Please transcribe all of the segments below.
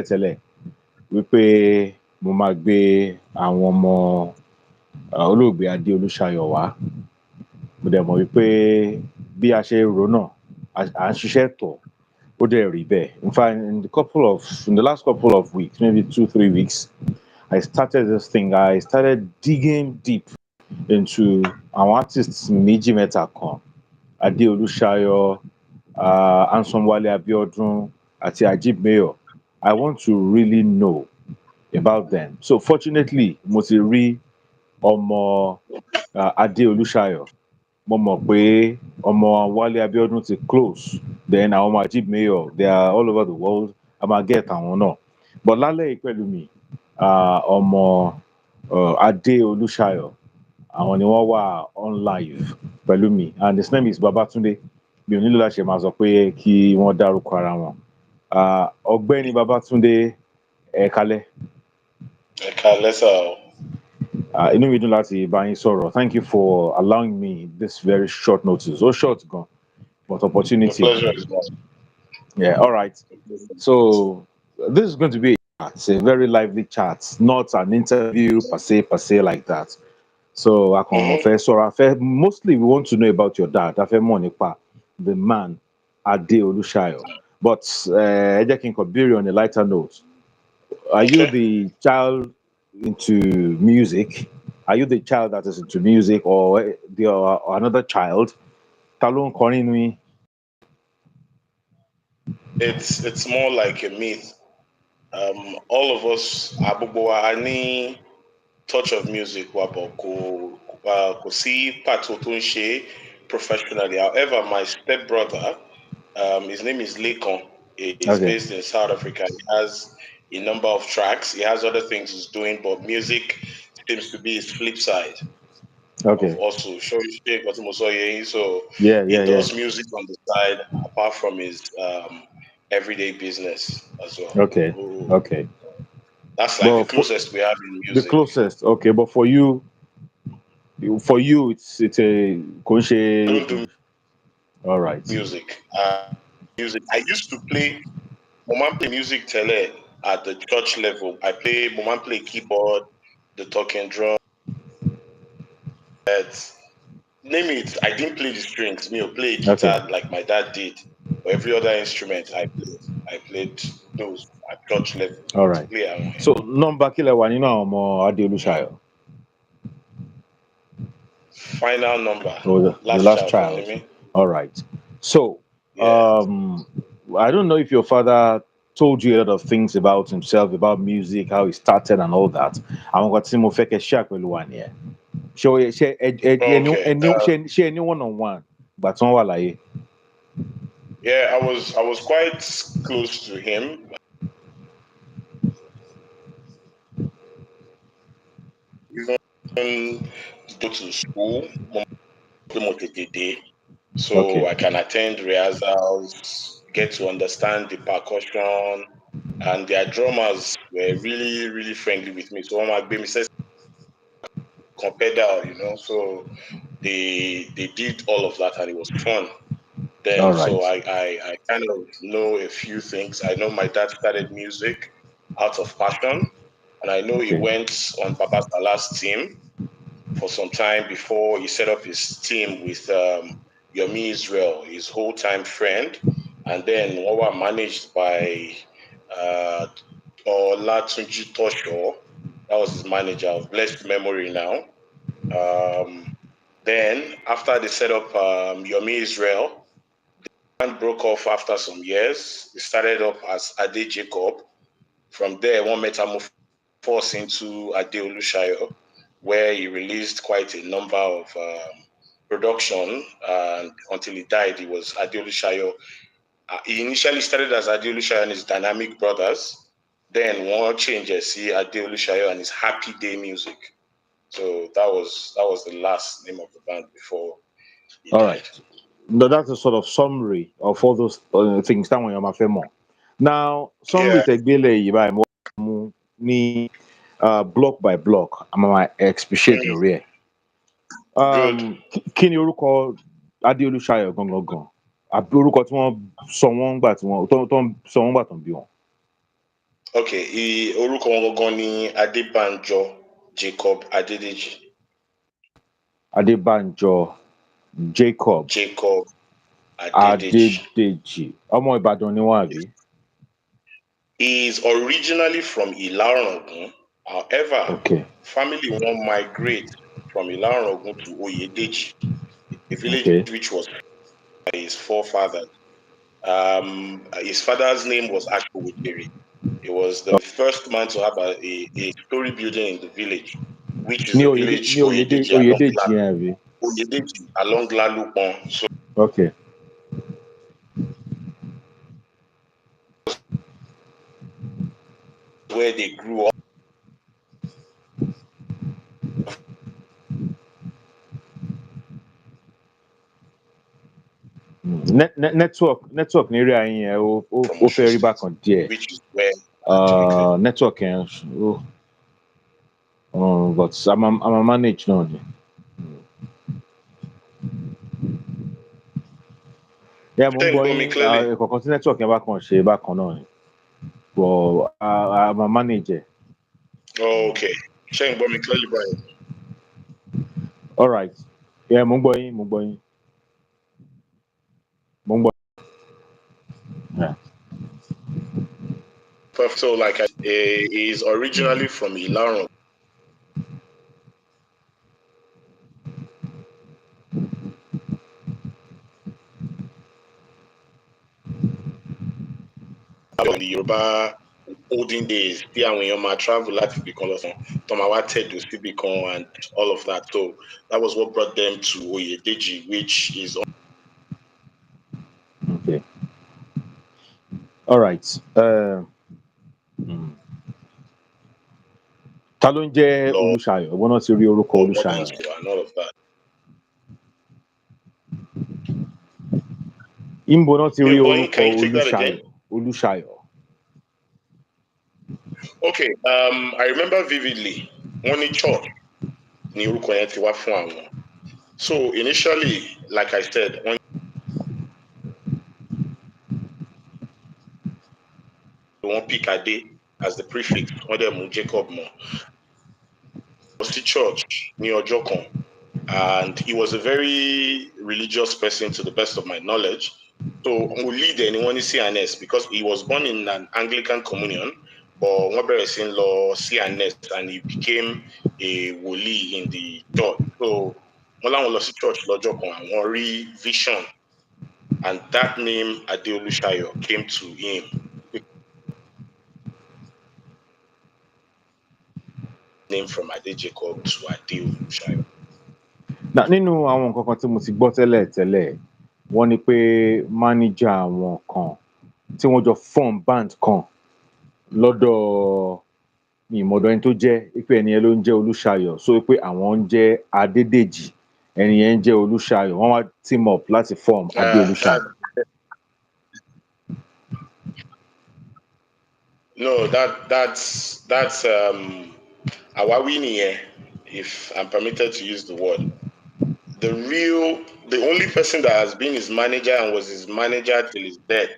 tẹ́lẹ̀ wípé mo máa gbé àwọn ọmọ olóògbé Adé Olúṣayọ̀ wá. Mo dẹ̀ mọ̀ wípé bí a ṣe rò náà, à ń ṣiṣẹ́ tọ̀, ó dẹ̀ rí bẹ́ẹ̀. In fact, in the last couple of weeks, maybe 2, 3 weeks, I started this thing. I started digging deep into our artists méjì mẹ́ta kan, Adé Olúṣayọ̀, Anson Wale Abiodun, àti Ajib Mayor. I want to really know about them. So fortunately, mo ti rí ọmọ Adé Olúṣayọ̀. Mo mọ̀ pé ọmọ Wale Abiodun ti close. Then àwọn ọmọ Ajib Mayor, they are all over the world. A máa get àwọn náà. But lálẹ́ yìí pẹ̀lú mi, ọmọ Adé Olúṣayọ̀, àwọn ni wọ́n wà on live pẹ̀lú mi, and his name is Babatunde. Mi ò nílò láti máa sọ pé kí wọ́n dárúkọ ara wọn. Ọ̀gbẹ́ni Babatunde, ẹ kálẹ́. Ẹ kálẹ́ sà o. Inú mi dùn láti bá yín sọ̀rọ̀. Thank you for allowing me this very short notice. So short gan, but The opportunity. pleasure is mine. Yeah, all right. So this is going to be a chat, it's a very lively chat, not an interview per se like that. So I can Mm-hmm. first, so mostly we want to know about your dad. I fẹ́ mọ̀ nípa the man Ade Olúṣayọ̀. But ẹ jẹ́ kí n kàn béèrè on a lighter note. Are you Okay. the child into music? Are you the child that is into music, or another child? Ta ló ń kọrin nínú yín? It's more like a myth. All of us, gbogbo wa a ní touch of music wa, but kò sí pàtó tó ń ṣe professionally. However, my stepbrother, his name is Lekan. He's Okay. based in South Africa. He has a number of tracks. He has other things he's doing, but music seems to be his flip side of Okay. also. So Yeah, he yeah, yeah. does music on the side apart from his everyday business as well. Okay. So Okay. that's like the But for closest we have in the music. closest, okay. But for you, it's a kò ń I don't ṣe. do All right. music. Music. I used to play. Mom play music tele at the church level. Mom play keyboard, the talking drum. Name it. I didn't play the strings. Me, I play Okay. guitar like my dad did. Or every other instrument I played. I played those at church level. All right. Play around here. So number kílẹ̀ wà nínú àwọn ọmọ Adé Olúṣayọ̀. Final number. Oh, the Last last child, child. me. All right. So, Yeah. I don't know if your father told you a lot of things about himself, about music, how he started, and all that. Àwọn kan tí mo fẹ́ kẹ́ share pẹ̀lú wa nìyẹn. Okay. Ṣé ẹni one on one gbà tí wọ́n wà láyé? Yeah, I was quite close to him. Even go to school, so Okay. I can attend rehearsals, get to understand the percussion, and their drummers were really, really friendly with me. So my baby says pedal, so they did all of that and it was fun. All Then so right. I kind of know a few things. I know my dad started music out of passion, and I know he Okay. went on Papa Salah's team for some time before he set up his team with Yomi Israel, his whole time friend, and then we were managed by uh, Olatunji Tosho. That was his manager of blessed memory now. Then after they set up Yomi Israel, band broke off after some years. It started up as Ade Jacob. From there, one metamorphosed into Ade Olusayo, where he released quite a number of production, and until he died, he was Ade Olusayo. He initially started as Ade Olusayo and his Dynamic Brothers. Then one changes, see Ade Olusayo and his Happy Day Music. So that was the last name of the band before he All died. right. No, that's a sort of summary of all those things táwọn èèyàn máa fẹ́ mọ̀. Now, summary Yeah, tẹ̀gbélé yìí báyìí mo mú ní block by block. I'm máa expatiate lórí ẹ̀. good. Kí ni orúkọ Adé Olúṣayọ̀ gangan gan? Àbí orúkọ tí wọ́n sọ wọ́n gbà tí wọ́n tó ń sọ wọ́n gbà tó ń bí wọn? Okay, orúkọ wọn gangan ni Adébánjọ Jacob Adédèjì. Adébánjọ Jacob Jacob Adédèjì. Adédèjì. Ọmọ Ìbàdàn ni wọ́n àbí? He is originally from Ìlá-Ọ̀ràngún. However, Okay. family wọn migrate from Ìlá-Ọ̀ràngún to Oyèdèjì, a village Okay. which was by his forefathers. His father's name was Ashowodere. He was the first man to have a story building in the village, which is Ní the village Oyèdèjì yẹn àbí? Oyèdèjì along Lalupon. So Okay. where they grew up. Network ní area yín yẹn ó fẹ́ rí bákan díẹ̀. Which is where actually Network yẹn but I'm a manage náà ni. Yeah, mo ń gbọ́ yín kọ̀ọ̀kan tí network yẹn bá kàn ṣe bákan náà ni. But I'm a manager. Oh, okay. Ṣé ń gbọ́ mi clearly báyìí? All right. Yeah, mo ń gbọ́ yín, mo ń gbọ́ yín. Mo ń gbọ́. Yeah. So like he is originally from Ìlá-Ọ̀ràngún. In the Yorùbá olden days, tí àwọn èèyàn máa travel láti ibì kan lọ sàn, tó máa wá tẹ̀dó síbì kan and all of that. So that was what brought them to Oyèdèjì, which is Okay. All right. Ta ló ń jẹ́ Olúṣayọ̀? Ìwọ náà ti rí orúkọ Olúṣayọ̀ yẹn. and all of that. Ìbò náà ti rí orúkọ Can you take that again? Olúṣayọ̀. Okay, I remember vividly, wọ́n ní church ni orúkọ yẹn ti wá fún àwọn. So initially, like I said, wọ́n pick Adé as the prefix, wọ́n dẹ̀ mú Jacob mọ́. Lọ sí church ní ọjọ́ kan, and he was a very religious person to the best of my knowledge. So mo lead ẹni wọ́n ní CNS because he was born in an Anglican communion, but wọ́n bẹ̀rẹ̀ sí ń lọ CNS and he became a wòlíì in the church. So wọ́n láwọn lọ sí church lọ́jọ́ kan, àwọn rí vision, and that name Ade Olusayo came to him. Name from Ade Jacob to Ade Olusayo. Nínú àwọn nǹkan kan tí mo ti gbọ́ tẹ́lẹ̀ wọ́n ní pé mánéjà àwọn kan tí wọ́n jọ form band kan lọ́dọ̀ ìmọ̀dọ̀ ẹni tó jẹ́ pé ẹni yẹn ló ń jẹ́ Olúṣayọ̀, so pé àwọn ń jẹ́ Adédèjì, ẹni yẹn ń jẹ́ Olúṣayọ̀, wọ́n wá team up láti form Adé Olúṣayọ̀. No, that's àwáwí nìyẹn, if I'm permitted to use the word. The only person that has been his manager and was his manager till his death,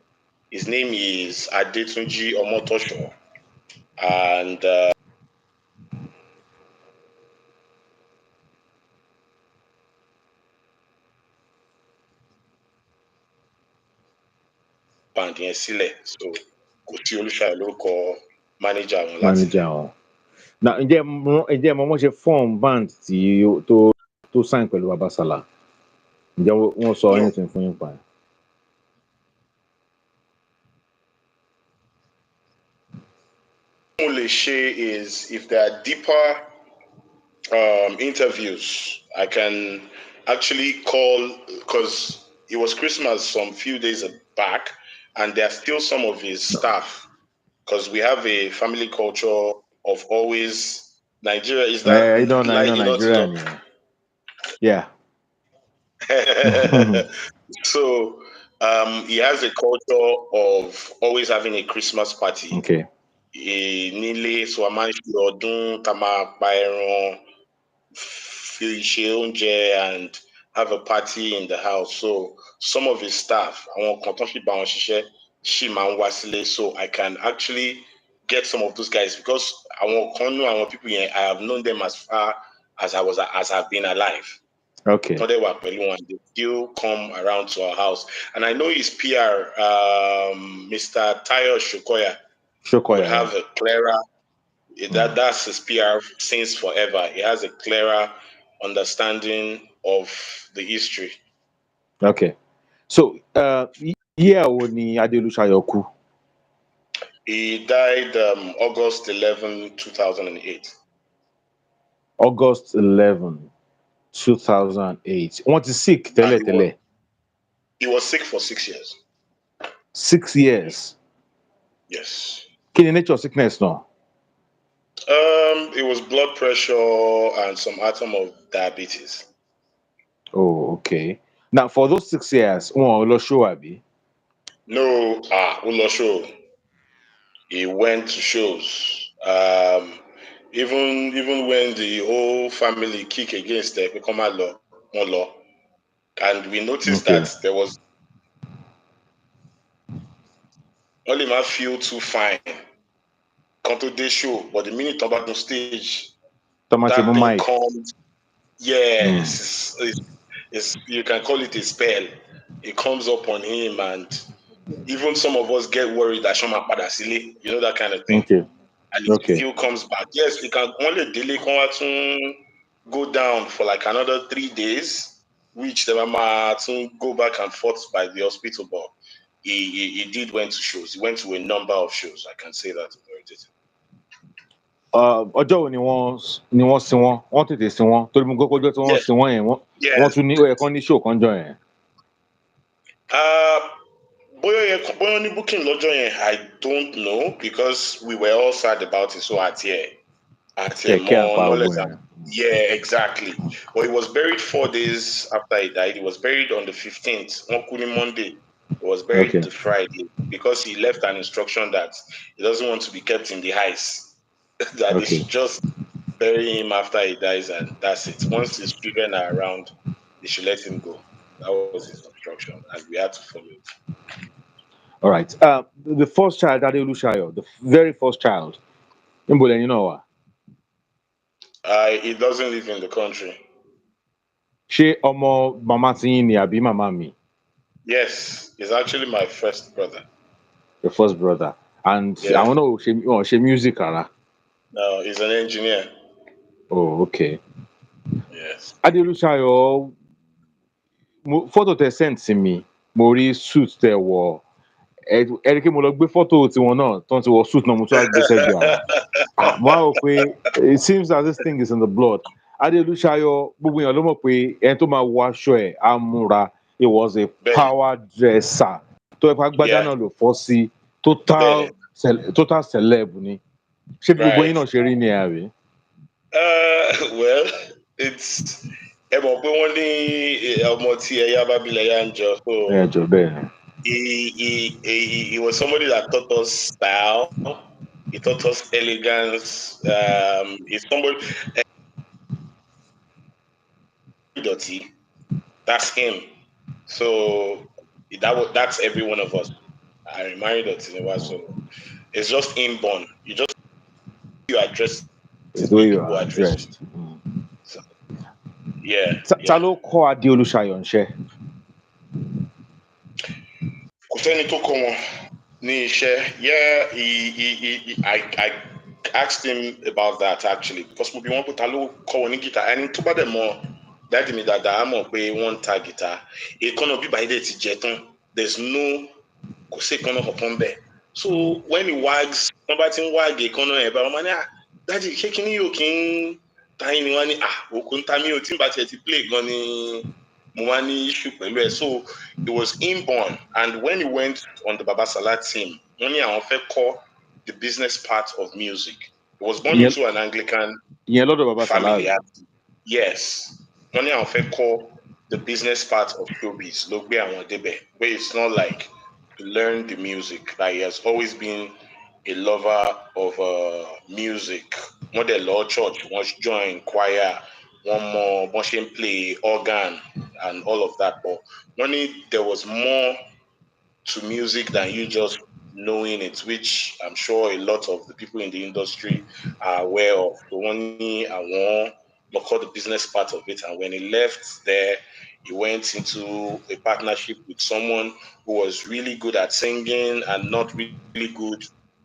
his name is Adetunji Omotosho. And band yẹn sílẹ̀, so kò sí Olúṣayọ̀ lórúkọ manager wọn láti Manager wọn. Ǹjẹ́ mo ṣe form band tó sign pẹ̀lú Babasala? Ǹjẹ́ wọ́n sọ anything fún yín pa ẹ̀? What mo lè ṣe is, if there are deeper interviews, I can actually call, because it was Christmas some few days back, and there are still some of his staff, because we have a family culture of always Nigeria. Is that I know Nigeria. Yeah. So he has a culture of always having a Christmas party. Okay. Nílé, so a máa ń ṣe ọdún, tá máa pa ẹran, fi ṣe oúnjẹ and have a party in the house. So some of his staff, àwọn kan tó fi bá wọn ṣiṣẹ́, ṣì máa ń wá sílé, so I can actually get some of those guys because I want people here. I have known them as far as I've been alive. Okay. They were Pelu and they still come around to our house. And I know his PR, Mr. Tayo Shokoya, would Shokoya, yeah. have a clearer Mm. that's his PR since forever. He has a clearer understanding of the history. Okay. So, year wo ni Adeolusayo kú? He died August 11, 2008. August 11, 2008. Wọ́n ti sick And tẹ́lẹ̀tẹ́lẹ̀. he was sick for 6 years. 6 years. Yes. Kí ni nature sickness náà? It was blood pressure and some atom of diabetes. Oh, okay. Now, for those 6 years, wọn ò lọ show àbí? No, Ulosho. He went to shows. Even when the whole family kick against the Ekpekoma law, and we noticed Okay. that there was only man feel too fine. Come to this show, but the minute about on stage, Tọ́mátì mú that thing mic. comes. Yes, you can call it a spell. It comes up on him, and even some of us get worried that Shoma Padasile, that kind of thing. Okay. And it Okay. still comes back. Yes, it can only delay go down for like another 3 days, which the mama go back and forth by the hospital, but he did went to shows. He went to a number of shows. I can say that authoritatively. Ọjọ́ wo ni wọ́n sin wọ́n? Wọ́n tètè sin wọ́n. Torí mo gbọ́ pé ọjọ́ tí wọ́n Yes, sin wọ́n yẹn, wọ́n yes. tún ní ó yẹ kán ní show kan jọ yẹn. Bóyá ní booking lọ́jọ́ yẹn, I don't know because we were all sad about it. So at Kẹ̀kẹ́ more àpá knowledge. ogun yẹn. Yeah, exactly. But he was buried 4 days after he died. He was buried on the 15th, Mokuni Monday. He was buried Okay. the Friday because he left an instruction that he doesn't want to be kept in the ice. That they Okay. should just bury him after he dies, and that's it. Once his children are around, they should let him go. That was his instruction, and we had to follow it. All right. The first child, Adeolusayo, the very first child. Níbo lẹ̀yin náà wà? He doesn't live in the country. Ṣé ọmọ màmá ti yín ni àbí màmá mi? Yes, he's actually my first brother. Your first brother. And Yeah. àwọn náà wọn ò ṣe music rárá. No, he's an engineer. Oh, okay. Yes. Adeolusayo, fọ́tò tẹ send sí mi, mo rí suit tẹ wọ̀. Ẹ rí kí mo lọ gbé fọ́tò tiwọn náà tán ti wọ suit náà mo tún wá gbé sẹ́gbẹ̀ẹ́ ara. Mo wá rò pé it seems that this thing is in the blood. Adeolusayo, gbogbo èèyàn ló mọ̀ pé ẹni tó máa wọ aṣọ ẹ̀ á múra. He was a Benny. power dresser. Tó ẹ pa gbádá Yeah. náà ló fọ́ sí total celeb ni. Ṣé bí gbogbo yín náà ṣe rí ni àbí? Well, it's ẹ mọ̀ pé wọ́n ní ọmọ tí ẹ̀yà bá bilẹ̀ yá ń jọ. So Ẹ jọ bẹ́ẹ̀ ni. he was somebody that taught us style. He taught us elegance. He's somebody. Dirty. That's him. So that's every one of us. I married Dirty. So it's just inborn. You address It's it the way when you people are address you. dressed. So, yeah. Ta ló kọ́ Adeolusayo ńṣẹ́? Kò sẹ́ni tó kọ́ wọn ní iṣẹ́. Yeah, I asked him about that actually because mo bi wọ́n pé ta ló kọ́ wọn ní guitar. Ẹni tó bá dẹ̀ mọ̀ dáàdì mi dáadáa á mọ̀ pé wọ́n ń ta guitar. Èkánná bíbá yìí dẹ̀ ti jẹ tán. There's no kò sí èkánná kankan bẹ́ẹ̀. So when he wags, wọ́n bá ti ń wag èkánná ẹ̀ bá wọn máa ní dáàdì ṣé kí ni yóò kí ń ta yín ni wọ́n ní òkú ń ta mí ò tí ń bá tiẹ̀ ti play gan ni mo wá ní issue pẹ̀lú ẹ̀. So it was inborn, and when he went on the Babasala team, wọ́n ní àwọn fẹ́ kọ́ the business part of music. He was born into an Anglican Ìyẹn lọ́dọ̀ bàbá family. Sàláàbí. Yes, wọ́n ní àwọn fẹ́ kọ́ the business part of showbiz ló gbé àwọn débẹ̀, where it's not like to learn the music. Like he has always been a lover of music. Wọ́n dẹ̀ lọ church, wọ́n join choir, wọ́n mọ wọ́n ṣe ń play organ and all of that. But wọ́n ní there was more to music than you just knowing it, which I'm sure a lot of the people in the industry are aware of. So Wani Awon look at the business part of it. And when he left there, he went into a partnership with someone who was really good at singing and not really good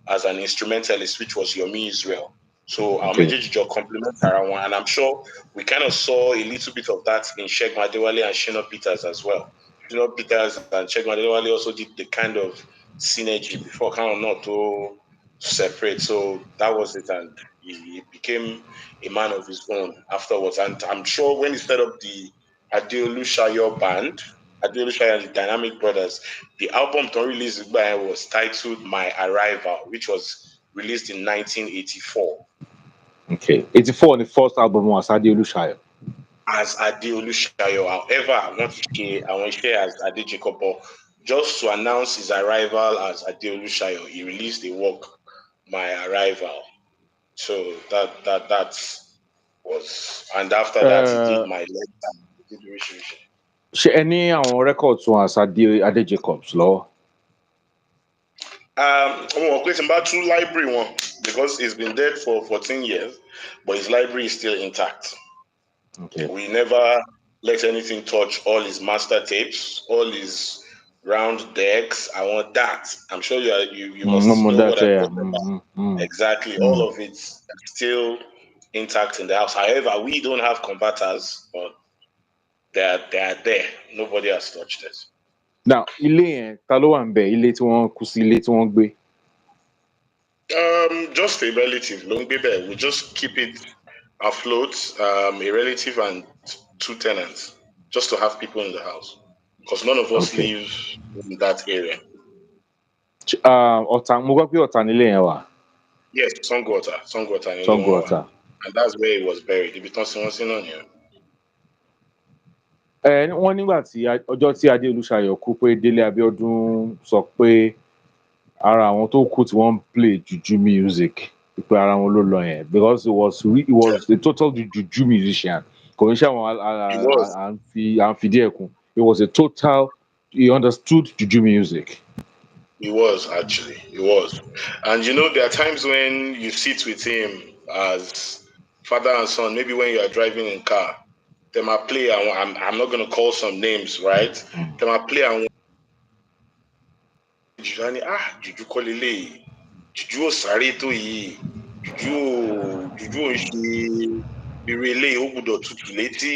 as an instrumentalist, which was Yomi Israel. So our Okay. méjèèjì jọ complement ara wọn, and I'm sure we kind of saw a little bit of that in Sheikh Adewale and Shina Peters as well. Shina Peters and Sheikh Adewale also did the kind of synergy before, kind of not to separate. So that was it, and he became a man of his own afterwards. And I'm sure when he set up the Adeolushayo band, Adeolushayo and the Dynamic Brothers, the album to release by was titled My Arrival, which was released in 1984 Okay. 84 the first album was Adi Olusayo. as Adeolushayo. However, I want to share as Ade Jacob, but just to announce his arrival as Adeolushayo, he released a work, My Arrival. So that was, and after that he did Uh, My Letter. He did Wish Wish. ṣé ẹ ní àwọn records wọn as Ade Jacobs lọ́wọ́? Mo mọ̀ pé tí n bá tú library one because he's been dead for 14 years, but his library is still intact. Okay. We never let anything touch all his master tapes, all his round decks. I want that. I'm sure you No must more know that, what I'm yeah. talking about. Exactly. All of it is still intact in the house. However, we don't have converters, but they are there. Nobody has touched it. Now, ilé yẹn, ta ló wà ń bẹ̀? Ilé tí wọ́n kú sí, ilé tí wọ́n gbé. Just a relative, long baby. We just keep it afloat. A relative and two tenants, just to have people in the house, because none of us Okay. live in that area. Ọ̀tà, mo gbọ́ pé Ọ̀tà nílé yẹn wà. Yes, Songwater, in Sango Ilewa, Ọ̀tà. and that's where he was buried. If it's not seen on here, Wọ́n nígbà tí ọjọ́ tí Adé Olúṣayọ̀ kú pé Délé Abíọ́dún sọ pé ara àwọn tó kù tí wọ́n ń play juju music pé ara wọn ló lọ yẹn because he was a total juju musician. Kò ní ṣe àwọn he was. à ń fi díẹ̀ kún. He was a total, he understood juju music. He was actually. He was. And there are times when you sit with him as father and son, maybe when you are driving in car, they might play, and I'm not going to call some names, right? They might play, and juju kọ́ leléyìí, juju ò sáré tó yìí, juju ò ń ṣe irú eléyìí, ó gbúdọ̀ tutù létí,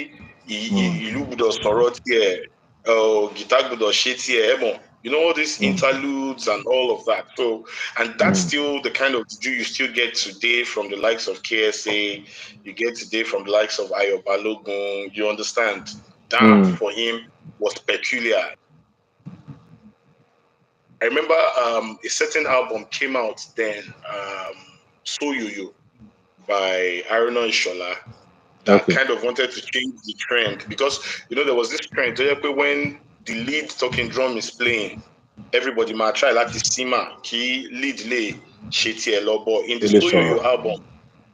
Mm, ìlú gbúdọ̀ sọ̀rọ̀ tiẹ̀, gìtá gbúdọ̀ ṣe tiẹ̀, ẹ mọ̀. All these mm, interludes and all of that. So, and that's mm, still the kind of juju you still get today from the likes of KSA, you get today from the likes of Ayo Balogun. You understand? That mm. for him was peculiar. I remember a certain album came out then, So You by Aruna Ishola, that Okay. kind of wanted to change the trend because there was this trend when the lead talking drum is playing, everybody might try like the sima key lead lay shitty lobo. In the Délé So sọ̀rọ̀ You album,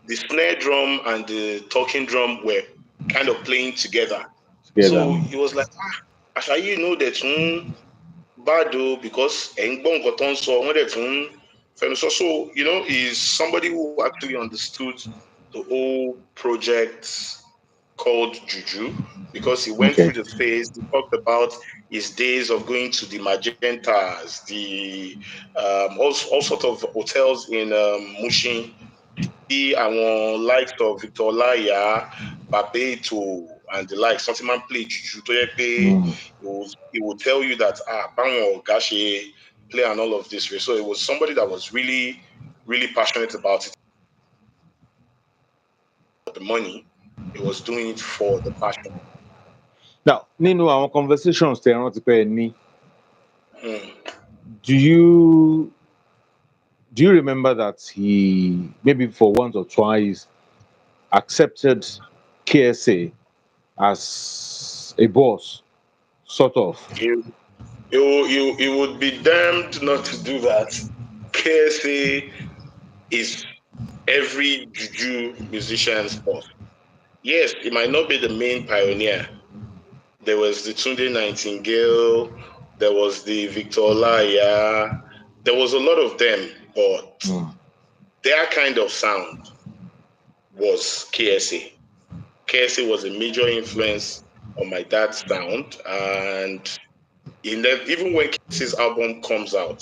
the snare drum and the talking drum were kind of playing together. together. So he was like, Asha, that bad though, because Engbon Goton so so is somebody who actually understood the whole project called Juju, because he went Okay. through the phase. He talked about his days of going to the Magentas, the all sort of hotels in Mushin, tí àwọn likes of Victor Olaiya, Barbato, and the like, something man play juju tó yẹ pé Mm. he will tell you that báwọn ọ̀gá ṣe play and all of this way. So it was somebody that was really, really passionate about it, the money. He was doing it for the passion. Now, nínú àwọn conversations tẹ rántí pé ẹ ní, Hmm. do you do you remember that he maybe for once or twice accepted KSA as a boss, sort of? He would be damned not to do that. KSA is every juju musician's boss. Yes, it might not be the main pioneer. There was the Tunde Nightingale, there was the Victor Olaiya, there was a lot of them, but Mm. their kind of sound was KSA. KSA was a major influence on my dad's sound, and even when KSA's album comes out,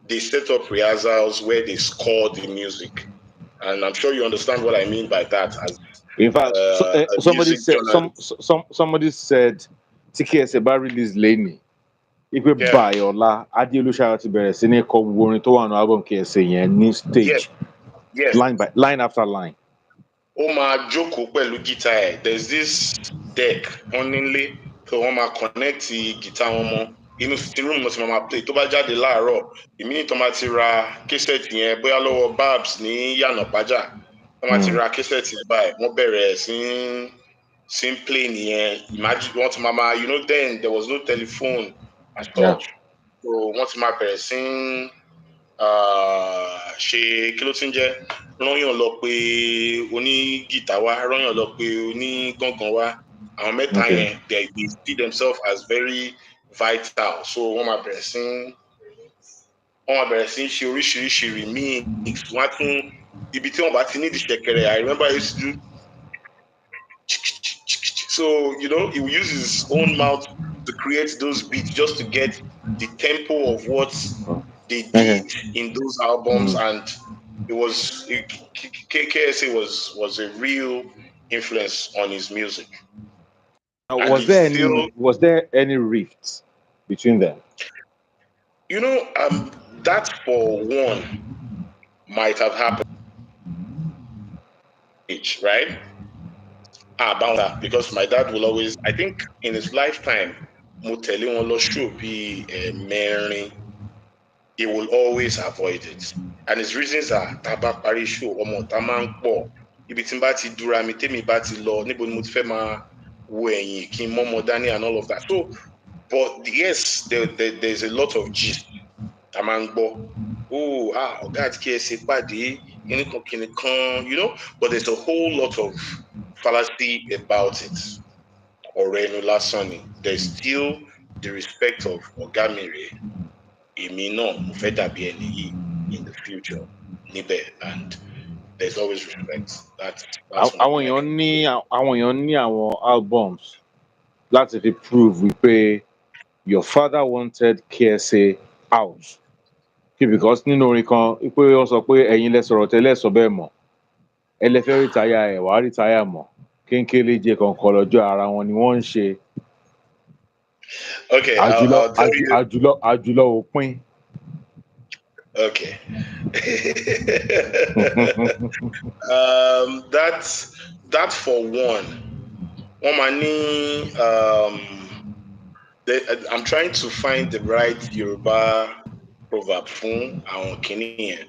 they set up rehearsals where they score the music, and I'm sure you understand what I mean by that as In fact, a music journalist. somebody said TKS bá release lẹ́nìí ipe Yeah, Báyọ̀lá Adéolúṣayọ̀ ti bẹ̀rẹ̀ sí ní kọ gbogbo orin tó wà ní album KSA yẹn ní yes, stage yes. line after line. Ó máa jókòó pẹ̀lú guitar ẹ̀. There's this deck wọ́n nílé so wọ́n máa connect guitar wọn mọ́ inú sitting room náà ti máa play tó bá jáde láàárọ̀ ìmíì tó máa ti ra cassette yẹn bóyá lọ́wọ́ Babs ní Yànà Pájà tó máa ti Mm. ra cassette yẹn báyìí wọ́n bẹ̀rẹ̀ sí ń play nìyẹn imagine wọ́n ti máa then there was no telephone as Yeah. such so wọ́n ti máa bẹ̀rẹ̀ sí ń ṣe kí ló ti ń jẹ́ rányàn lọ pé oní gìtá wá rányàn lọ pé oní gángan wá àwọn mẹ́ta Okay. yẹn they see themselves as very vital so wọ́n máa bẹ̀rẹ̀ sí ṣe oríṣiríṣi remix wọ́n á tún ibi tí wọ́n bá ti nídìí ṣẹ̀kẹ̀rẹ̀ I remember I used to do so he will use his own mouth to create those beats just to get the tempo of what they Okay. did in those albums, Mm. and KSA was a real influence on his music, and Was it's there still, any rift between them? that for one might have happened, right? About that because my dad will always, I think, in his lifetime, mo tẹ̀lé wọn lọ show bí ẹ̀mẹrin. He will always avoid it. And his reasons are tá a bá parí show ọmọ tá máa ń pọ̀ ibi tí n bá ti dúra mi tèmi bá ti lọ níbo ni mo ti fẹ́ máa wo ẹ̀yìn kí n mọ́mọ́ dání and all of that. So but yes there's a lot of gist tá a máa ń gbọ́ ọ̀gá àti KSA pàdé kìnìkan but there's a whole lot of fallacy about it. Ọ̀rọ̀ ẹnu lásán ni. There's still the respect of ọ̀gá mi rèé èmi náà mo fẹ́ dàbí ẹni yìí in the future níbẹ̀ and there's always respect. That's one of Àwọn my. èèyàn ní àwọn albums láti fi prove wípé your father wanted KSA out. Because nínú orin kan wípé wọ́n sọ pé ẹ̀yin lẹ sọ̀rọ̀ tẹ́lẹ̀ sọ bẹ́ẹ̀ mọ̀ ẹ lẹ fẹ́ rìtáyà ẹ̀ wàá rìtáyà mọ̀ kéńkéléje kankan lọ́jọ́ ara wọn ni wọ́n ń ṣe Okay, I'll tell you. àjùlọ òpin. Okay. That's for one. Wọ́n máa ní I'm trying to find the right Yoruba proverb fún àwọn kìíní yẹn.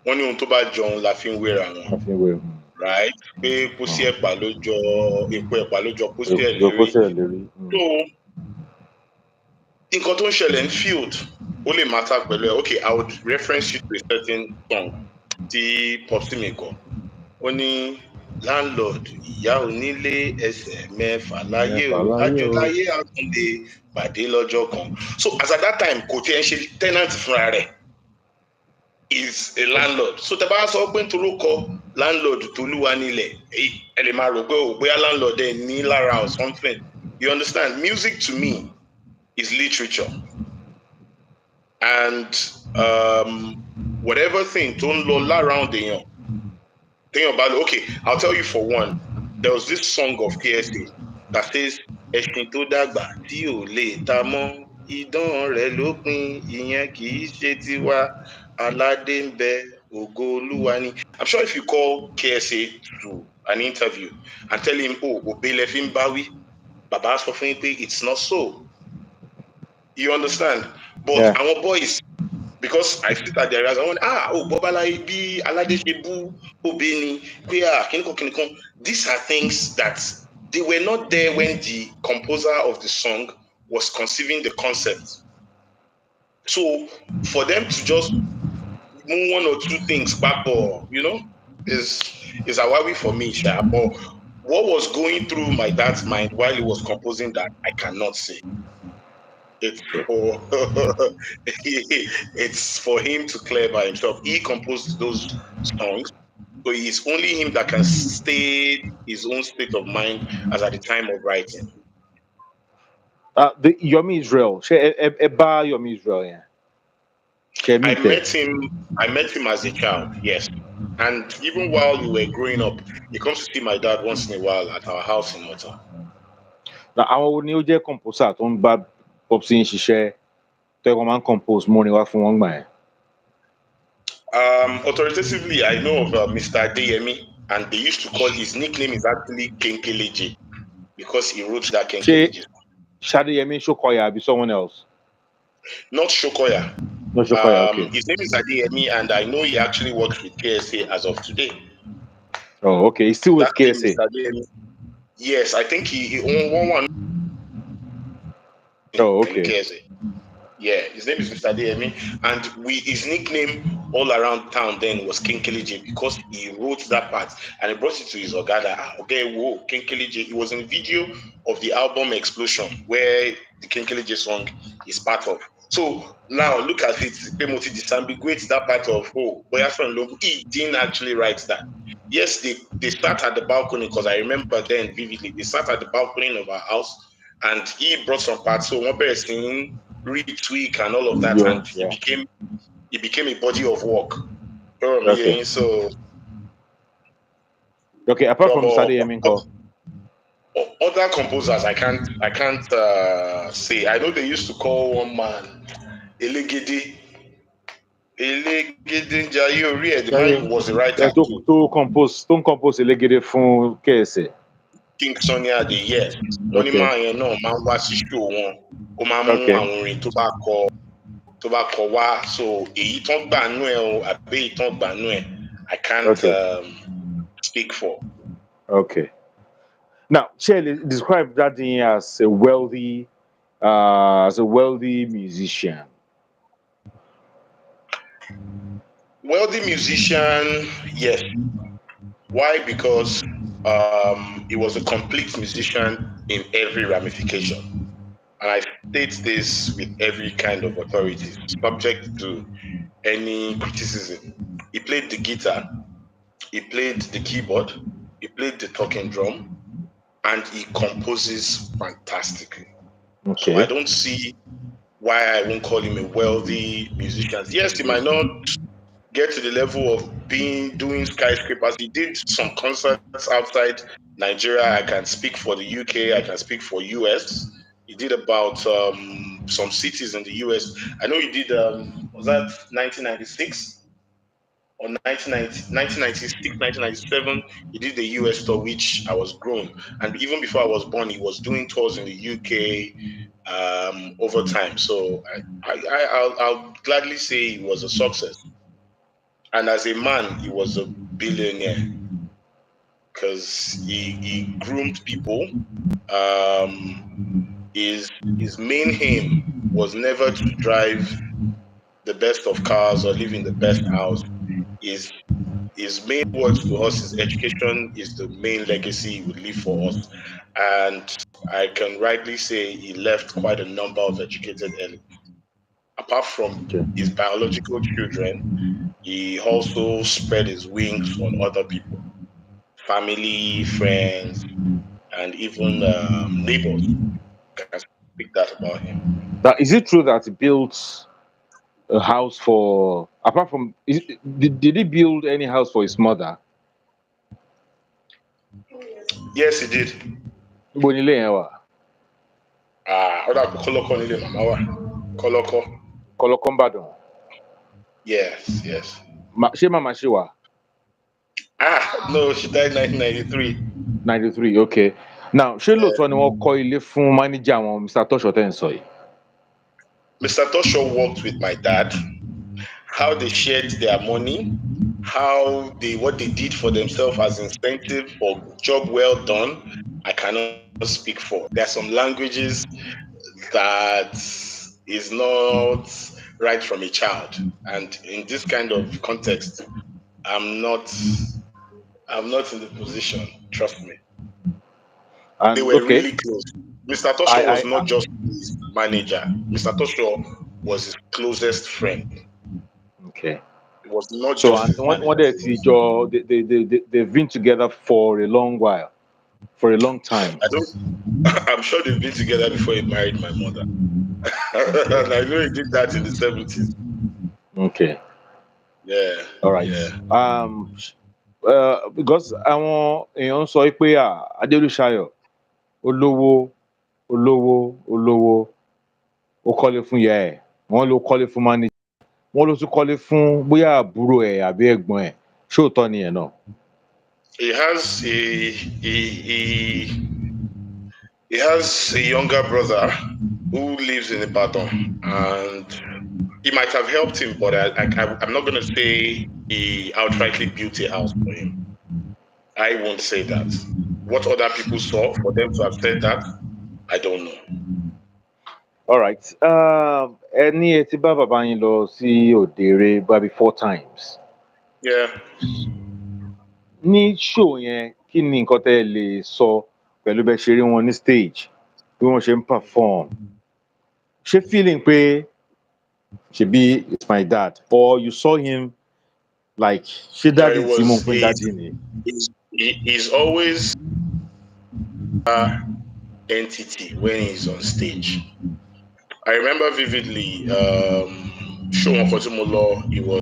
Wọ́n ní ohun tó bá jọun la fi ń wéra wọn. Right? Pé pósí ẹ̀pà ló jọ epo ẹ̀pà ló jọ pósí ẹ̀ lérí. So nǹkan tó ń ṣẹlẹ̀ ní field ó lè matter pẹ̀lú ẹ̀. Okay, I would reference you to a certain song tí Popsi mi kọ. Ó ní landlord ìyá onílé ẹsẹ̀ mẹ́fà láyé o àjò láyé àkùnlé pàdé lọ́jọ́ kan. So as at that time kò tiẹ̀ ń ṣe tenant fúnra rẹ̀ is a landlord. So tẹ́ bá sọ pé nítorí ó kọ landlord tolúwa nílẹ̀ ẹ lè máa rò pé bóyá landlord ẹ̀ ní lára or something. You understand? Music to me is literature. And whatever thing tó ń lọ around èèyàn about, okay, I'll tell you for one, there was this song of KSA that says ẹṣin tó dàgbà tí ò lè ta mọ́ idán rẹ̀ lópin ìyẹn kì í ṣe tiwa aládé ń bẹ ògo Olúwa ni. I'm sure if you call KSA to an interview and tell him òbí lẹ fi ń báwí bàbá sọ fún yín pé it's not so. You understand? But our boys, because I sit at their eyes, I want Bobalayi bí Aládé ṣe bú Obini, pé kìnìkan. These are things that they were not there when the composer of the song was conceiving the concept. So for them to just move one or two things back, is a worry for me, Sha. But what was going through my dad's mind while he was composing that, I cannot say. It's Okay. for it's for him to clear by himself. He composed those songs, so it's only him that can stay his own state of mind as at the time of writing. The Yomi Israel. Ṣé ẹ bá Yomi Israel yẹn? Ṣé ẹ I meet ẹ? met him. I met him as a child, yes, and even while we were growing up, he comes to see my dad once in a while at our house in Mota. Na àwọn wo ni ó jẹ́ composer tó ń bá Popsi ń ṣiṣẹ́ tó yẹ kó máa ń compose múrin wá fún wọn gbà yẹn? Authoritatively, I know of Mr. Adeyemi, and they used to call his nickname is actually Kenkeleje because he wrote that Ṣé Kenkeleje. Ṣadéyẹmí Ṣókọyà àbí someone else? Not Shokoya. No Ṣókọyà, okay. His name is Adeyemi, and I know he actually works with KSA as of today. Oh, okay. He's still That with same KSA. Mr. Adeyemi. Yes, I think he owned one Oh, in okay. KSA. Yeah, his name is Mr. Adeyemi, and his nickname all around town then was Kinkelije because he wrote that part and he brought it to his Ogada. Okay, whoa, Kinkelije. It was in the video of the album Explosion where the Kinkelije song is part of. So now look at it, Pemoti disambiguates that part of Boyason Lobu. He didn't actually write that. Yes, they sat at the balcony because I remember then vividly. They sat at the balcony of our house and he brought some parts. So one person retweak and all of that, and Yeah. it became a body of work. You know what I'm Okay. saying? So, Okay. Apart from but Ṣadéyẹmí ńkọ́? other composers, I can't say. I know they used to call one man Elegede. Elegede Njaye Ori. The man was a writer too. Tó ń compose elégédé fún KSA. King Sunny Ade, yes. Wọ́n ní Okay. máa yẹn náà máa ń wá sí show wọn. Ó máa ń mú Okay. àwọn orin tó bá kọ wá. So èyí tán gbà nú ẹ o àbí èyí tán gbà nú ẹ, I can't Okay. speak for. Okay. Now, Shirley, describe Daddy as a wealthy musician. Wealthy musician, yes. Why? Because he was a complete musician in every ramification. And I state this with every kind of authority, subject to any criticism. He played the guitar, he played the keyboard, he played the talking drum, and he composes fantastically. So I Okay. don't see why I won't call him a wealthy musician. Yes, he might not get to the level of doing skyscrapers. He did some concerts outside Nigeria. I can speak for the UK. I can speak for US. He did about some cities in the US. I know he did. Was that 1996 or 1996, 1997? He did the US tour, which I was grown. And even before I was born, he was doing tours in the UK over time. So I'll gladly say he was a success. And as a man, he was a billionaire because he groomed people. Um, his main aim was never to drive the best of cars or live in the best house. His his main words to us is education is the main legacy he would leave for us. And I can rightly say he left quite a number of educated elites. Apart from Okay. his biological children, he also spread his wings on other people, family, friends, and even neighbors. Can speak that about him. Now, is it true that he built a house for, apart from, did he build any house for his mother? Yes, he did. Níbo ni ilé yẹn wà? Ọ̀dà Kọ́lọ́kọ́ nílé màmá wa. Kọ́lọ́kọ́. Kọ̀lọ̀kan Ìbàdàn. Yes, yes. Ṣé màmá ṣì wà? No, she died 1993. 93, okay. Now, ṣé lóòótọ́ ni wọ́n kọ́ ilé fún máníjà wọn Mr. Tosho tẹ́ ń sọ yìí? Mr. Tosho worked with my dad. How they shared their money, what they did for themselves as incentive for job well done, I cannot speak for. There are some languages that is not right from a child, and in this kind of context, I'm not I'm not in the position. Trust me. They And were okay, really close. Mr. Tosho was I not just pleased. manager. Mr. Tosho was his closest friend. Okay. It was not So just and his one manager. day It was, they've been together for a long while, for a long time. I don't. I'm sure they've been together before he married my mother. Okay. And I know he did that in the 70s. Okay. Yeah, All right. yeah. Because àwọn èèyàn ń sọ pé Adélùṣayọ̀ olówó olówó ó kọ́lé fún ìyá ẹ̀ wọ́n ló kọ́lé fún manager wọ́n ló tún kọ́lé fún bóyá àbúrò ẹ̀ àbí ẹ̀gbọ́n ẹ̀ ṣóòótọ́ nìyẹn náà. He has he has a younger brother who lives in Ibadan, and he might have helped him, but I'm not going to say he outrightly built a house for him. I won't say that. What other people saw for them to have said that, I don't know. All right. Ẹ ní ẹ ti bá bàbá yín lọ sí òde eré bábí 4 times. Yeah. Ní show yẹn kí ni nǹkan tẹ́ ẹ lè sọ pẹ̀lú bẹ́ẹ̀ ṣe rí wọn ní stage bí wọ́n ṣe ń perform? Ṣé feeling pé ṣebí it's my dad or you saw him like ṣé No, dáàdì it tí mò ń was pè dáàdì ni? he's always entity when he's on stage. I remember vividly, show on Kotumolo, he was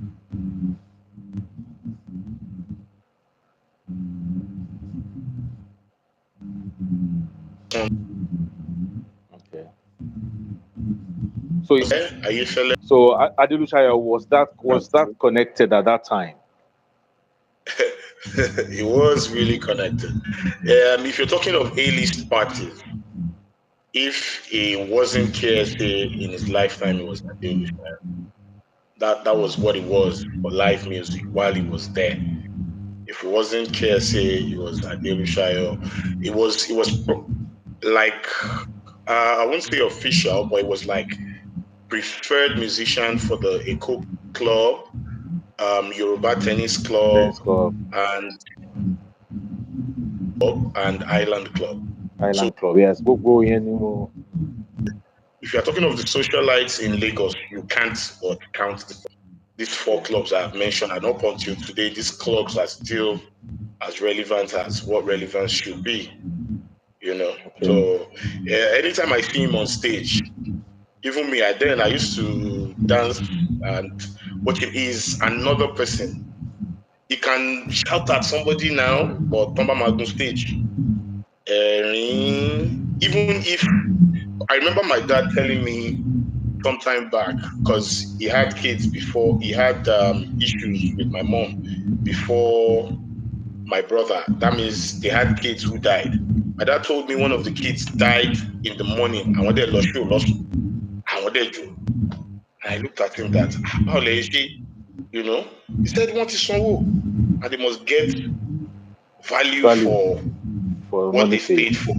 on Okay. So it's, there. Are you feeling? so Adélùṣayọ̀ was that connected at that time? It was really connected. If you're talking of A-list parties, if he wasn't KSA in his lifetime, it was Adele. That was what it was for live music while he was there. If it wasn't KSA, it was Adele Shayo. It was like I won't say official, but it was like preferred musician for the Eco Club, Yoruba Tennis Club, Tennis Club, and Island Club. So Island Club, yes. Gbogbo yẹn ni mo. if you're talking of the socialites in Lagos, you can't but count these four clubs I've mentioned. And up until today, these clubs are still as relevant as what relevance should be. Okay. So anytime I see him on stage, even me, I used to dance and watch him. He's another person. He can shout at somebody now, but Tomba Magnum stage. Even if I remember my dad telling me sometime back, because he had kids before, he had issues with my mom before my brother. That means they had kids who died. My dad told me one of the kids died in the morning. I wanted lost. I wanted you. And I looked at him that, how lazy, He said, "What is so?" And they must get value Value for for what money they paid. stayed for,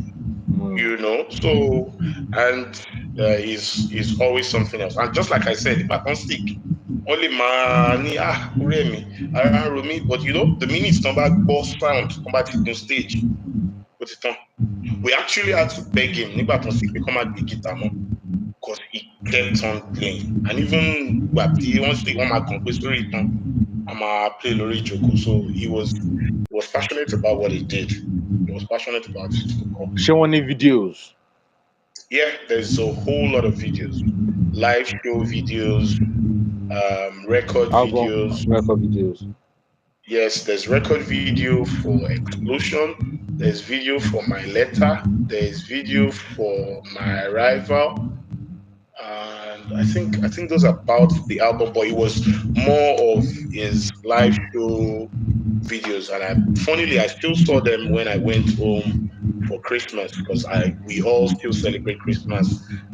So, and is always something else. And just like I said, if I can't stick, only money, Remy, Romy, but the minutes come back, boss sound, come back to stage. But it's on. We actually had to beg him, nígbà tó ń sick, come out the guitar more, because he kept on playing. And even but he wants to one compose story, I'm a play Lori Joko. So he was passionate about what he did. He was passionate about his football. Ṣé wọ́n ní videos? Yeah, there's a whole lot of videos, live show videos, record Album videos. record videos. Yes, there's record video for Explosion. There's video for my letter. There's video for my arrival. And I think those are about the album, but it was more of his live show videos. And funnily, I still saw them when I went home for Christmas because we all still celebrate Christmas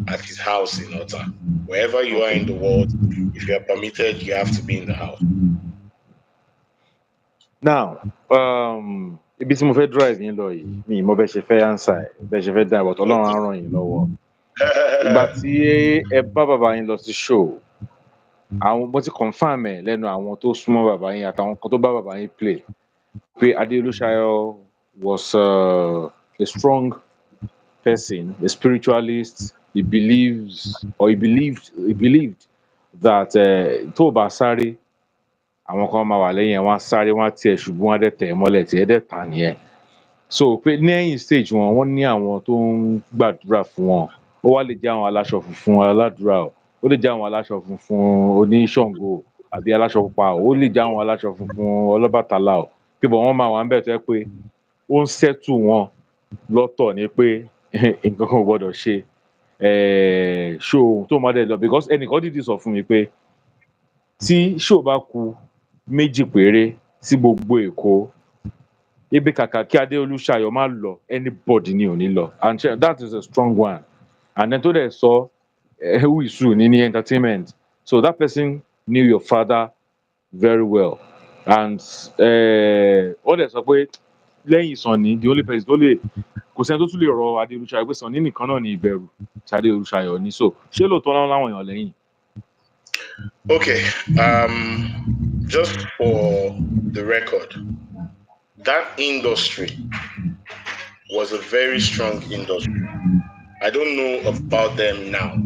at his house in Otta. Wherever you are Okay. in the world, if you are permitted, you have to be in the house. Now, ibi tí mo fẹ́ drive yín lọ yìí mi mo bẹ́ ṣe fẹ́ answer ẹ̀ bẹ́ ṣe fẹ́ dá ìwọ̀n Ọlọ́run á ràn yín lọ́wọ́. Ìgbà tí ẹ bá bàbá yín lọ sí show àwọn mo ti confirm ẹ̀ lẹ́nu àwọn tó súnmọ́ bàbá yín àtàwọn kan tó bá bàbá yín play pé Adélùṣayọ̀ was a strong person, a spiritualist, he believed that tó o bá sáré àwọn kan máa wà lẹ́yìn ẹ̀ wọ́n á sáré wọ́n á tiẹ̀ ṣubú wọ́n á dẹ̀ tẹ̀ ẹ́ mọ́lẹ̀ tí ẹ̀ dẹ̀ tà nìyẹn. So pé lẹ́yìn stage wọn wọ́n ní àwọn tó ń gbàdúrà fún wọn, ó wá lè jẹ́ àwọn aláṣọ funfun aládùúrà o, ó lè jẹ́ àwọn aláṣọ funfun oníṣàngó o, àbí aláṣọ pupa o, ó lè jẹ́ àwọn aláṣọ funfun ọlọ́bàtálá o, pé bọ̀ wọ́n máa wà níbẹ̀ tó jẹ́ pé ó ń settle wọn lọ́tọ̀ ni pé nǹkan kan ò gbọdọ̀ ṣe show tó máa dẹ̀ lọ, because ẹnìkan dìídì sọ fún mi pé tí show bá ku méjì péré sí gbogbo Èkó, ebi kàkà kí Adé Olúṣayọ̀ má lọ, anybody ni ò ní lọ, and that is a strong one. And then tó dẹ̀ sọ who is who ní entertainment, so that person knew your father very well. And ó dẹ̀ sọ pé lẹ́yìn Sunny the only person tó lè, kò sẹ́ni tó tún lè rọ Adé Olúṣayọ̀, pé Sunny nìkan náà ni ìbẹ̀rù tí Adé Olúṣayọ̀ ní. So ṣé lóòótọ́ náà láwọn èèyàn lẹ́yìn? Okay, just for the record, that industry was a very strong industry. I don't know about them now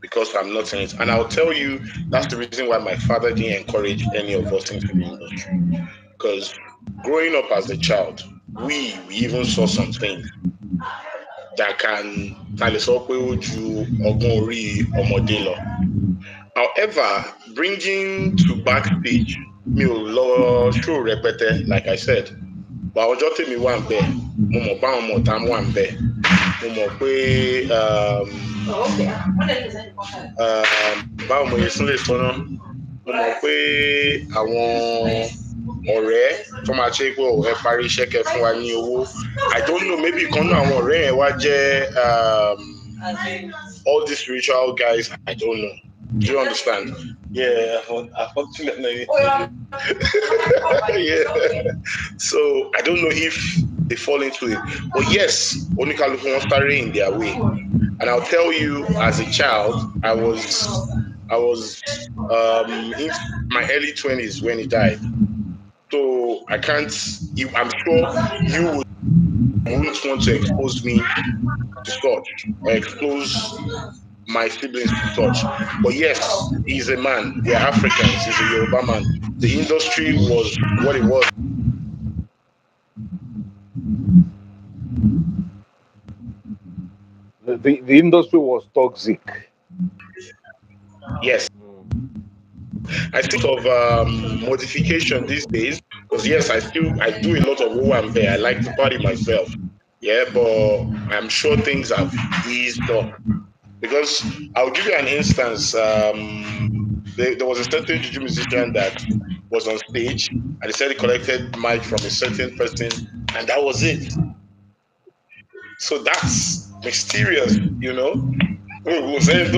because I'm not in it. And I'll tell you, that's the reason why my father didn't encourage any of us into the industry. Because growing up as a child, we even saw some things that can However, bringing to backstage, mi ò lọ show rẹpẹtẹ, like I said, but ọjọ́ tèmi wà ń bẹ̀, mo mọ̀ pé àwọn ọmọ ọ̀tá wà ń bẹ̀, mo mọ̀ pé báwo mo yẹ sún lè sọ náà, mo mọ̀ pé àwọn ọ̀rẹ́ tó máa ṣe pé ẹ parí iṣẹ́ kẹ́ fún wa ní owó. I don't know, maybe kan náà àwọn ọ̀rẹ́ yẹn wá jẹ́ all these spiritual guys, I don't know. Do you understand? Yeah, unfortunately. Yeah. So I don't know if they fall into it. But yes, Onikalufu wants to in their way. And I'll tell you, as a child, I was in my early 20s when he died. So I can't, I'm sure you wouldn't want to expose me to such or expose my siblings to such. But yes, he's a man. We are Africans. He's a Yoruba man. The industry was what it was. The industry was toxic. Yes. I think of modification these days, because yes, I do a lot of Owambe. I like to party myself. Yeah, but I'm sure things have eased up. Because I'll give you an instance. There was a certain juju musician that was on stage, and he said he collected mic from a certain person, and that was it. So that's mysterious, you know. Industry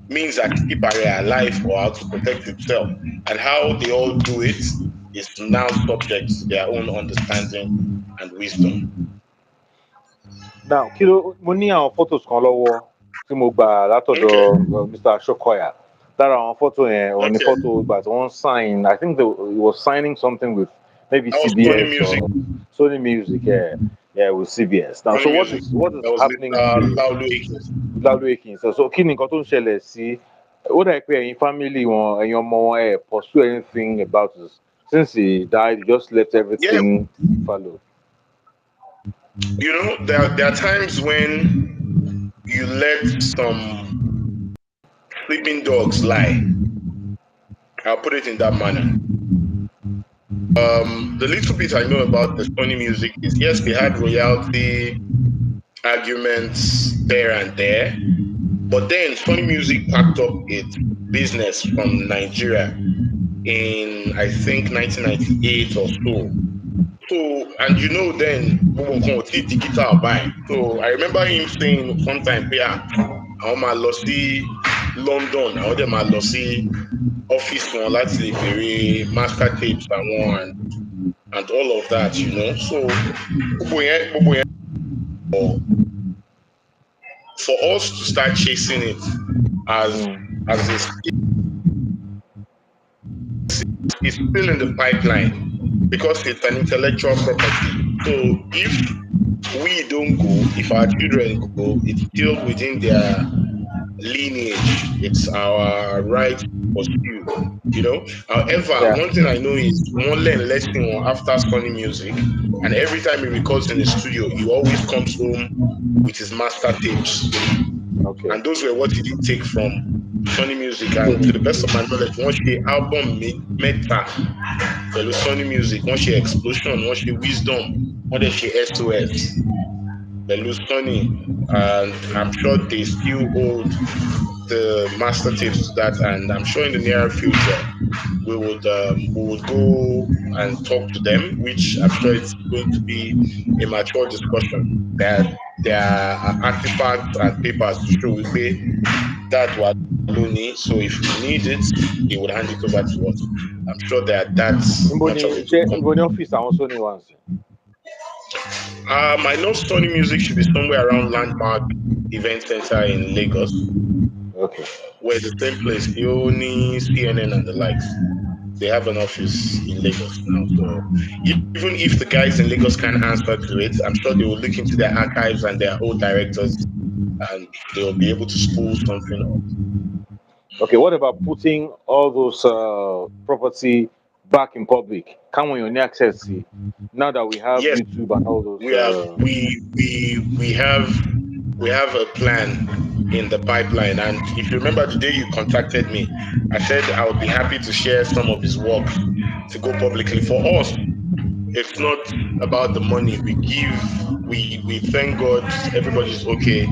means that keep area alive or how to protect itself, and how they all do it is now subject to their own understanding and wisdom. Now mo ní àwọn photos kan lọ́wọ́ tí mo gbà látọ̀dọ̀ Mr. Shokoya. Lára àwọn photo yẹn òun ni photo ìgbà tí wọ́n sign, I think he was signing something with maybe CBS or Sony Music, yeah, with CBS. Now, so what is happening to Laulu Akins? So kí ni nǹkan tó ń ṣẹlẹ̀ sí, ó dà pé ẹ̀yin family wọn, ẹ̀yin ọmọ wọn ẹ̀ pursue anything about this since he died, you just let everything follow. You know, there are times when you let some sleeping dogs lie. I'll put it in that manner. The little bit I know about the Sony Music is, yes, they had royalty arguments there and there, but then Sony Music packed up its business from Nigeria in, I think, 1998 or so. So, and you know, then digital buy. So I remember him saying sometime, yeah, I want to see London, I want to see office one, let's say very master tapes and all of that, you know. So for us to start chasing it as this, it's still in the pipeline because it's an intellectual property. So if we don't go, if our children go, it's still within their lineage. It's our right to pursue, you know. However, Yeah. one thing I know is one learn lesson after Sony Music, and every time he records in the studio, he always comes home with his master tapes. Okay. And those were what he did take from Sony Music. And to the best of my knowledge, once the album Meta, pẹ̀lú Sony Music, wọ́n ṣe Explosion, wọ́n ṣe Wisdom, wọ́n dẹ̀ ṣe SOS pẹ̀lú Sony, and I'm sure they still hold the master tapes to that, and I'm sure in the near future we would go and talk to them, which I'm sure it's going to be a mature discussion. That there are artifacts and papers to show we pay that Wallonie. So if we need it, they would hand it over to us. I'm sure that that's Níbo much ni of a ṣé good níbo company. ni ọ́fíìsì àwọn Sony wà sí? I know Sony Music should be somewhere around Landmark Event Center in Lagos, Okay. where the same place, the only CNN and the likes. They have an office in Lagos now. So even if the guys in Lagos can't answer to it, I'm sure they will look into their archives and their old directors, and they'll be able to spool something up. Okay, what about putting all those property back in public? Can we only access it now that we have Yes, YouTube and all those? we have we have a plan in the pipeline. And if you remember the day you contacted me, I said I would be happy to share some of his work to go publicly. For us, it's not about the money we give. We thank God everybody's okay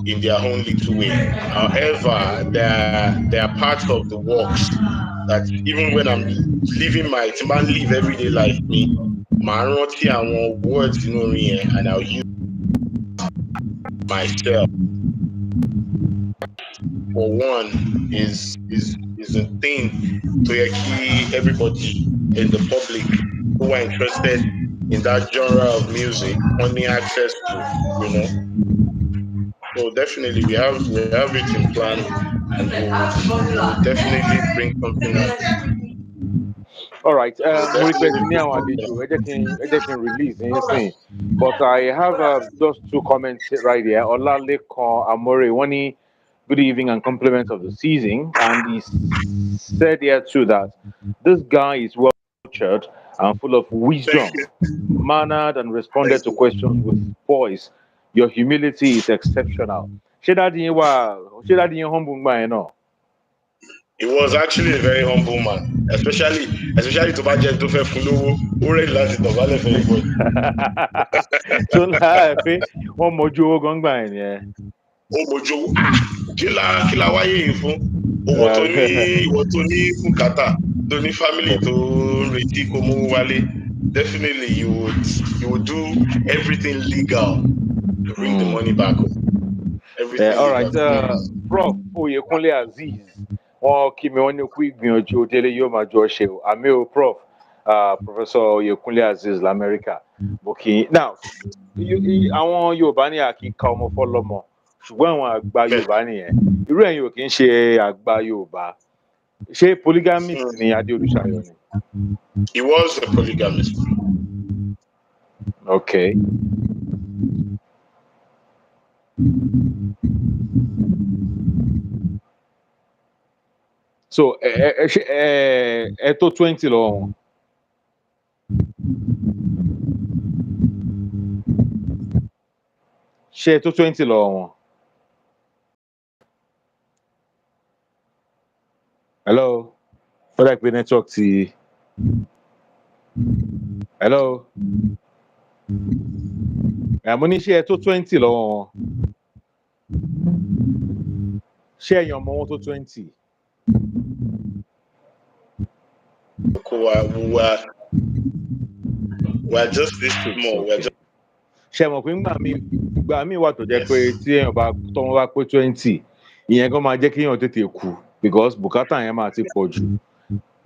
in their own little way. However, there are parts of the works that even when I'm living my man live everyday life me, màá rántí àwọn words inú orin yẹn, and I'll use myself. For one, is a thing to everybody in the public who are interested in that genre of music only access to, you know. So definitely we have it in plan, and we would definitely bring something out. All right. We would Mo definitely request ní bring àwọn something àlejò. out. Ẹ jẹ́ kí n release yín sìn. But I have just two comments right here. Olalekan Amore, wọ́n ní good evening and compliments of the season. And he said here too that this guy is well cultured and full of Thank wisdom, you. mannered and Thank responded to you. questions with poise. Your humility is exceptional. Ṣé dáàdi yín humble gbà yẹn náà? He was actually a very humble man, especially to bá jẹ́ tó fẹ́ fún lówó, ó ready láti dọ̀bálẹ̀ for everybody. So láàárẹ̀ pé wọ́n mọjú owó gan gbà yẹn nìyẹn. Ó mojú kí la wáyé yìí fún? Ìwọ tó ní bùkátà, tó ní family tó ń retí kó mú wálé. Definitely you would do everything legal to bring the money back home. Everything All legal right, to bring this. Prof Oyekunle Azeez, wọn kí mi wọn ní kú ìgbìyànjú délé yóò máa jọ ṣe o àmì o Prof Professor Oyekunle Azeez lamẹ́ríkà mo kì í now àwọn Yorùbá ní àkíkà ọmọ fọlọ́mọ ṣùgbọ́n àwọn àgbà Yorùbá nìyẹn irú ẹ̀yin ò kì í ṣe àgbà Yorùbá ṣé polygamist ni Adé Olúṣayọ̀ ni. He was a polygamist. Okay. So ẹ tó 20 lọ́wọ́ wọn. Ṣé ẹ tó 20 lọ́wọ́ wọn. Hello. Ó dà pé network ti. Hello. Mo ní ṣé ẹ tó 20 lọ́wọ́ wọn. Ṣé ẹ̀yin ọmọ wọn tó 20. We're just this small. We're just Ṣé mọ̀ pé ìgbà míì wà tó jẹ́ pé tí èèyàn bá tọ́mọ bá pé 20 ìyẹn gan máa jẹ́ kí èèyàn tètè kú because bùkátà yẹn máa ti pọ̀ jù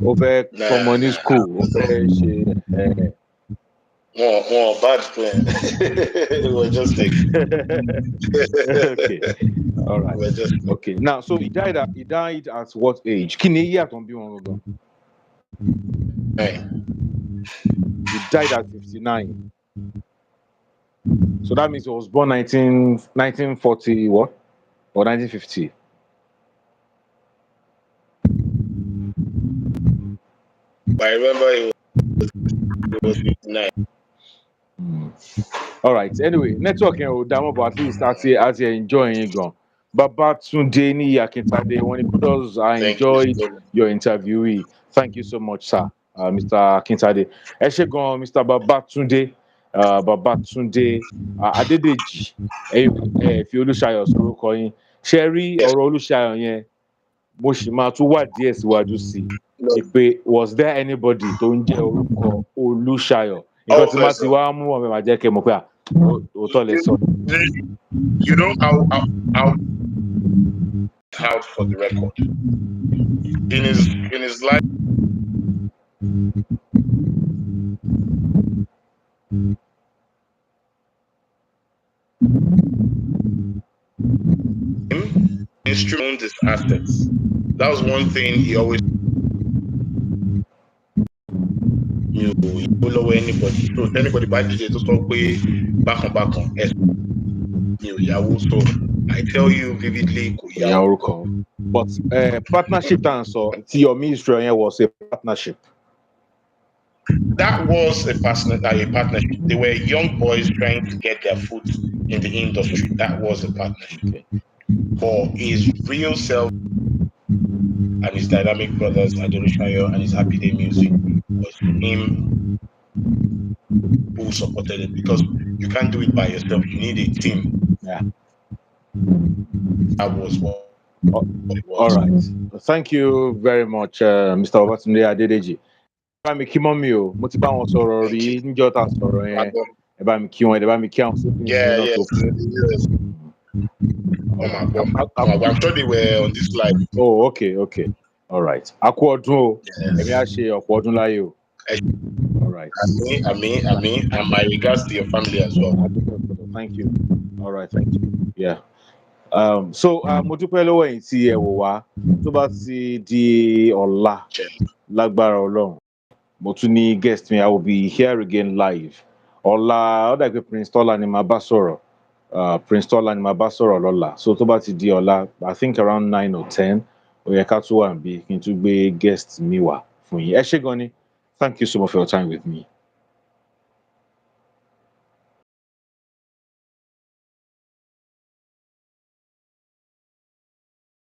ó fẹ́ tọmọ ní school ó fẹ́ ṣe. More bad plan. We're just like Okay. All right. we're just Okay. Now, so he died at what age? Kí ni iye àtọ̀ bí wọn gangan? He died at 59. So that means he was born 1940 what? Or 1950? But I remember it was 59. All right. Anyway, network yẹn ò dá mọ́, but at least àti enjoy yín gan. Babatunde ní Akintade, wọ́n ní kudos, I Thank you enjoyed so much. your interviewee. Thank you so much, sir, Mr. Akintade. Ẹ ṣé gan, Mr. Babatunde, Babatunde Adédèjì, ẹ fi Olúṣayọ̀ sórúkọ yín. Ṣé ẹ rí Yes. ọ̀rọ̀ Olúṣayọ̀ yẹn? Mo sì máa tún wá díẹ̀ síwájú sí No. i pé was there anybody tó ń jẹ́ orúkọ Olúṣayọ̀? Nǹkan tí má ti Officer, wá mú ọ̀mẹ́ máa jẹ́ kẹ́ mọ̀ pé òótọ́ lẹ sọ. you know, I'll out for the record. In his life, ministry owned his assets. That was one thing he always knew. He will lower anybody. So if anybody by DJ to talk way back on, yes, Yahoo. So I tell you vividly, Ìyá Yahoo. orúkọ. But partnership tá à ń sọ tí your ministry yẹn was a partnership. That was a partnership. They were young boys trying to get their foot in the industry. That was a partnership. Okay. But his real self and his dynamic brothers, Olusayo and his Happy Day Music, was him who supported him because you can't do it by yourself. You need a team. Yeah. That was what it All was. right. Thank you very much, Mr. Babatunde Adedeji. Ẹ bá mi kí mọ́mí o, mo ti bá wọn sọ̀rọ̀ Thank you. rí níjọ́ tá a sọ̀rọ̀ yẹn. Ẹ bá mi kí wọn, ẹ bá mi kí àwọn siblings mi Yeah, náà tó yes, kù. yes. Oh my God. I'm sure they were on this live. Oh, okay, okay. All right. A kú ọdún o. Yes. Ẹ̀mí á ṣe ọ̀pọ̀ ọdún láyé o. All right. And my regards to your family as well. Thank you. All right, thank you. Yeah. So mo dúpẹ́ lọ́wọ́ ẹ̀yin tí ẹ wò wá tó bá ti di ọ̀la lágbára Ọlọ́run. Mo tún ní guest mi, I will be here again live. Ọ̀la ó dà pé Prince Tola ni màá bá sọ̀rọ̀. Prince Tola ni màá bá sọ̀rọ̀ lọ́la. So tó bá ti di ọ̀la, I think around 9 or 10, ó yẹ ká tún wà níbí kí n tún gbé guest mi wá fún yín. Ẹ ṣé gan ni. Thank you so much for your time with me.